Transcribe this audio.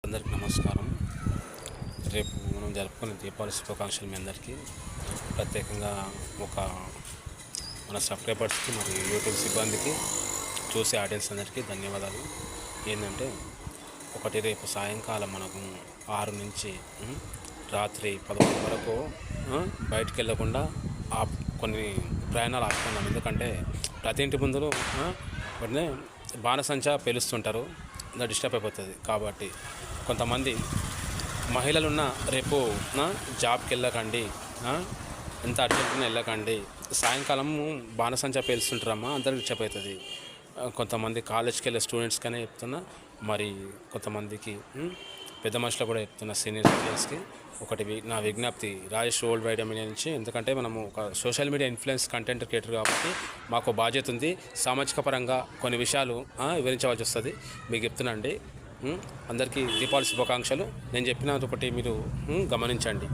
అందరికీ నమస్కారం. రేపు మనం జరుపుకునే దీపావళి శుభాకాంక్షలు మీ అందరికీ. ప్రత్యేకంగా మన సబ్స్క్రైబర్స్కి మరియు యూట్యూబ్ సిబ్బందికి, చూసే ఆడియన్స్ అందరికీ ధన్యవాదాలు. ఏంటంటే రేపు సాయంకాలం మనకు 6 నుంచి రాత్రి 11 వరకు బయటికి వెళ్ళకుండా కొన్ని ప్రయాణాలు ఆపుకున్నాం. ఎందుకంటే ప్రతి ఇంటి ముందు వాటిని బాణసంచా పేలుస్తుంటారు, డిస్టర్బ్ అయిపోతుంది. కాబట్టి కొంతమంది మహిళలున్న రేపు జాబ్కి వెళ్ళకండి, ఎంత అర్జెంటుగా వెళ్ళకండి, సాయంకాలము బాణసంచా పేలుస్తుంటారమ్మా, అందరికి డిస్టర్బ్ అవుతుంది. కొంతమంది కాలేజ్కి వెళ్ళే స్టూడెంట్స్కనే చెప్తున్నా, మరి కొంతమందికి పెద్ద మనుషులు కూడా చెప్తున్నా, సీనియర్ సిటిజన్స్కి నా విజ్ఞప్తి రాజేష్ వరల్డ్ వైడ్ మీడియా నుంచి. ఎందుకంటే మనము ఒక social media influence content creator కాబట్టి మాకు బాధ్యత ఉంది. సామాజిక పరంగా కొన్ని విషయాలు వివరించవలసి వస్తుంది. మీకు చెప్తున్నా అండి. అందరికీ దీపావళి శుభాకాంక్షలు. నేను చెప్పిన ఒకటి మీరు గమనించండి.